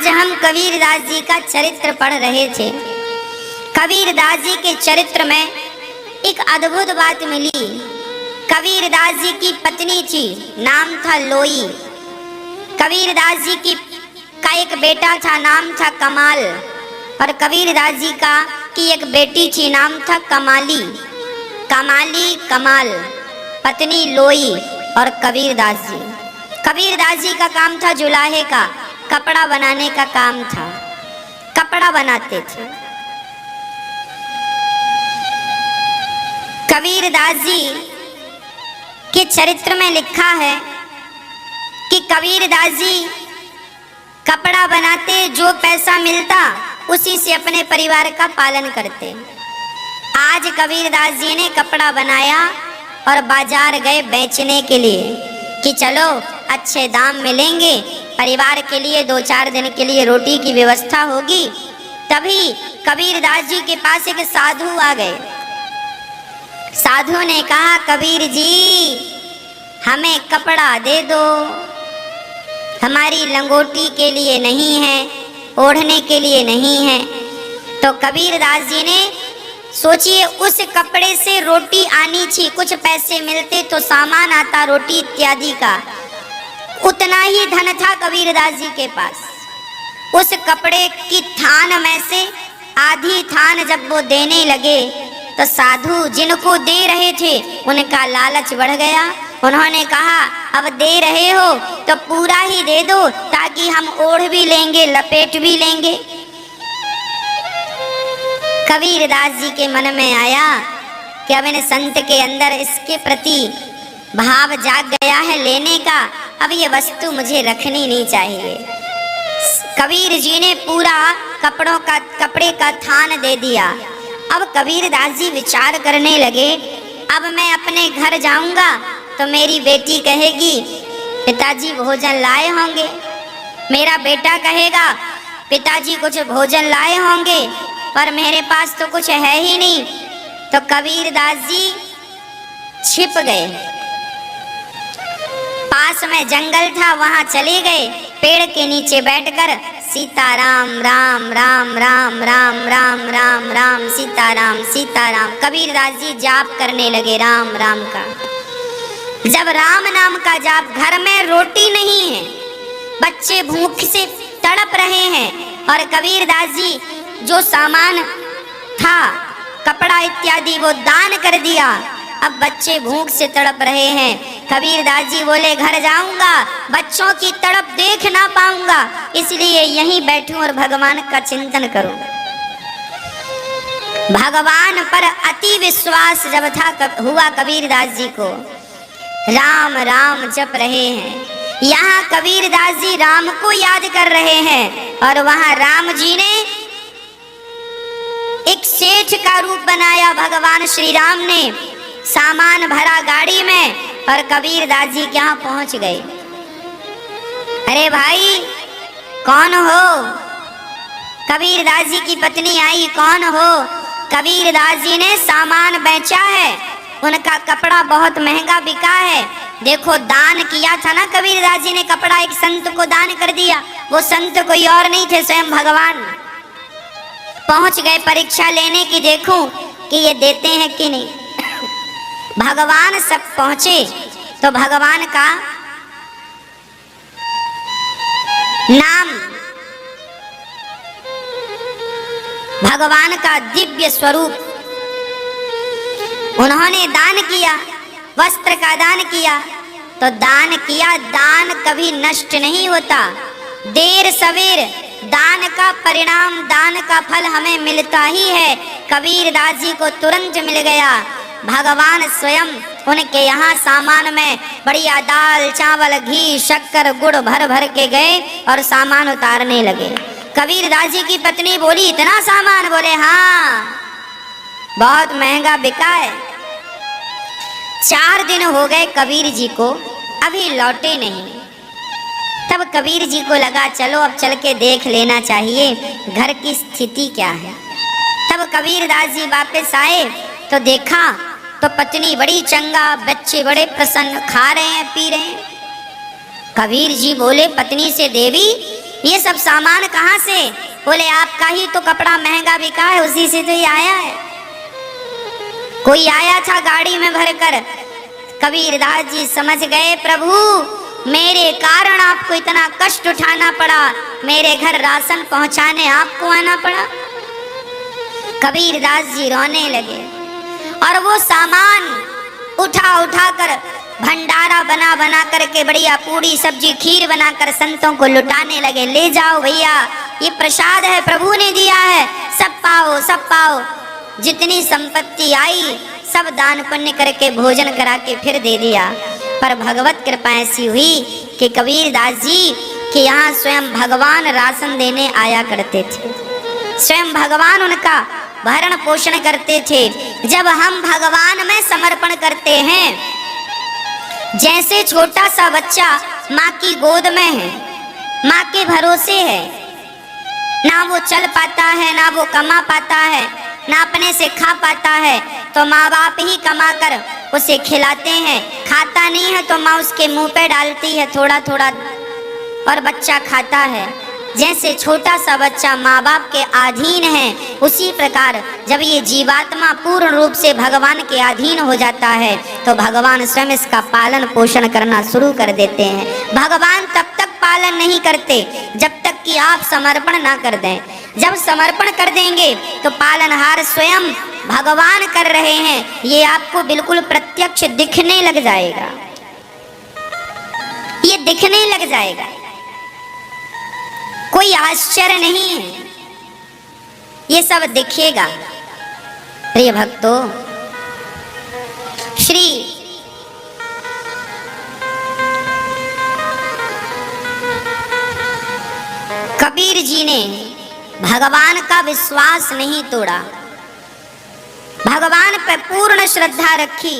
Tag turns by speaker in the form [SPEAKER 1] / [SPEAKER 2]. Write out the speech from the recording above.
[SPEAKER 1] आज हम कबीरदास जी का चरित्र पढ़ रहे थे। कबीरदास जी के चरित्र में एक अद्भुत बात मिली। कबीरदास जी की पत्नी थी, नाम था लोई। कबीरदास जी का एक बेटा था, नाम था कमाल। और कबीरदास जी की एक बेटी थी, नाम था कमाली। कमाली कमाल, पत्नी लोई और कबीरदास जी। कबीरदास जी का काम था जुलाहे का, कपड़ा बनाने का काम था, कपड़ा बनाते थे। कबीरदास जी के चरित्र में लिखा है कि कबीरदास जी कपड़ा बनाते, जो पैसा मिलता उसी से अपने परिवार का पालन करते। आज कबीरदास जी ने कपड़ा बनाया और बाजार गए बेचने के लिए कि चलो अच्छे दाम मिलेंगे, परिवार के लिए 2-4 दिन के लिए रोटी की व्यवस्था होगी। तभी कबीरदास जी के पास एक साधु आ गए। साधु ने कहा, कबीर जी हमें कपड़ा दे दो, हमारी लंगोटी के लिए नहीं है, ओढ़ने के लिए नहीं है। तो कबीरदास जी ने सोचिए, उस कपड़े से रोटी आनी थी, कुछ पैसे मिलते तो सामान आता रोटी इत्यादि का, उतना ही धन था कबीरदास जी के पास। उस कपड़े की थान में से आधी थान जब वो देने लगे तो साधु जिनको दे रहे थे उनका लालच बढ़ गया। उन्होंने कहा, अब दे रहे हो तो पूरा ही दे दो ताकि हम ओढ़ भी लेंगे, लपेट भी लेंगे। कबीरदास जी के मन में आया कि अब इन संत के अंदर इसके प्रति भाव जाग गया है लेने का, अब ये वस्तु मुझे रखनी नहीं चाहिए। कबीर जी ने पूरा कपड़े का थान दे दिया। अब कबीरदास जी विचार करने लगे, अब मैं अपने घर जाऊंगा तो मेरी बेटी कहेगी पिताजी भोजन लाए होंगे, मेरा बेटा कहेगा पिताजी कुछ भोजन लाए होंगे, पर मेरे पास तो कुछ है ही नहीं। तो कबीरदास जी छिप गए। पास में जंगल था, वहां चले गए, पेड़ के नीचे बैठकर सीताराम राम राम राम राम राम राम राम सीताराम सीताराम कबीरदास जी जाप करने लगे राम राम का। जब राम नाम का जाप, घर में रोटी नहीं है, बच्चे भूख से तड़प रहे हैं और कबीरदास जी जो सामान था कपड़ा इत्यादि वो दान कर दिया। अब बच्चे भूख से तड़प रहे हैं। कबीरदास जी बोले, घर जाऊंगा बच्चों की तड़प देख ना पाऊंगा, इसलिए यहीं बैठूं और भगवान का चिंतन करूं। भगवान पर अति विश्वास जब हुआ कबीरदास जी को, राम राम जप रहे हैं। यहाँ कबीरदास जी राम को याद कर रहे हैं और वहां राम जी ने एक सेठ का रूप बनाया। भगवान श्री राम ने सामान भरा गाड़ी में और कबीरदास जी के यहाँ पहुंच गए। अरे भाई कौन हो? कबीरदास जी की पत्नी आई, कौन हो? कबीरदास जी ने सामान बेचा है, उनका कपड़ा बहुत महंगा बिका है। देखो दान किया था ना कबीरदास जी ने, कपड़ा एक संत को दान कर दिया। वो संत कोई और नहीं थे, स्वयं भगवान। पहुंच गए परीक्षा लेने की, देखूं कि ये देते हैं कि नहीं। भगवान सब पहुंचे तो भगवान का नाम, भगवान का दिव्य स्वरूप उन्होंने दान किया, वस्त्र का दान किया। तो दान किया, दान कभी नष्ट नहीं होता। देर सवेर दान का परिणाम, दान का फल हमें मिलता ही है। कबीरदास जी को तुरंत मिल गया। भगवान स्वयं उनके यहाँ सामान में बढ़िया दाल चावल घी शक्कर गुड़ भर भर के गए और सामान उतारने लगे। कबीरदास जी की पत्नी बोली, इतना सामान? बोले हाँ, बहुत महंगा बिका है। 4 दिन हो गए कबीर जी को, अभी लौटे नहीं। तब कबीर जी को लगा चलो अब चल के देख लेना चाहिए घर की स्थिति क्या है। तब कबीरदास जी वापस आए तो देखा तो पत्नी बड़ी चंगा, बच्चे बड़े प्रसन्न, खा रहे हैं पी रहे हैं। कबीर जी बोले पत्नी से, देवी ये सब सामान कहाँ से? बोले आपका ही तो कपड़ा महंगा बिका है, उसी से तो ये आया है। कोई आया था गाड़ी में भरकर। कबीरदास जी समझ गए, प्रभु मेरे कारण आपको इतना कष्ट उठाना पड़ा, मेरे घर राशन पहुंचाने आपको आना पड़ा। कबीरदास जी रोने लगे और वो सामान उठा उठा कर भंडारा बना बना करके बढ़िया पूरी सब्जी खीर बनाकर संतों को लुटाने लगे। ले जाओ भैया, ये प्रसाद है, प्रभु ने दिया है, सब पाओ सब पाओ। जितनी संपत्ति आई सब दान पुण्य करके भोजन करा के फिर दे दिया। पर भगवत कृपा ऐसी हुई कि कबीरदास जी के यहाँ स्वयं भगवान राशन देने आया करते थे, स्वयं भगवान उनका भरण पोषण करते थे। जब हम भगवान में समर्पण करते हैं, जैसे छोटा सा बच्चा माँ की गोद में है, माँ के भरोसे है, ना वो चल पाता है, ना वो कमा पाता है, ना अपने से खा पाता है, तो माँ बाप ही कमा कर उसे खिलाते हैं। खाता नहीं है तो माँ उसके मुंह पे डालती है थोड़ा थोड़ा और बच्चा खाता है। जैसे छोटा सा बच्चा माँ बाप के अधीन है, उसी प्रकार जब ये जीवात्मा पूर्ण रूप से भगवान के अधीन हो जाता है तो भगवान स्वयं इसका पालन पोषण करना शुरू कर देते हैं। भगवान तब तक पालन नहीं करते जब तक कि आप समर्पण ना कर दें। जब समर्पण कर देंगे तो पालनहार स्वयं भगवान कर रहे हैं, ये आपको बिल्कुल प्रत्यक्ष दिखने लग जाएगा, ये दिखने लग जाएगा। कोई आश्चर्य नहीं है, ये सब दिखेगा। प्रिय भक्तों, श्री कबीर जी ने भगवान का विश्वास नहीं तोड़ा, भगवान पर पूर्ण श्रद्धा रखी।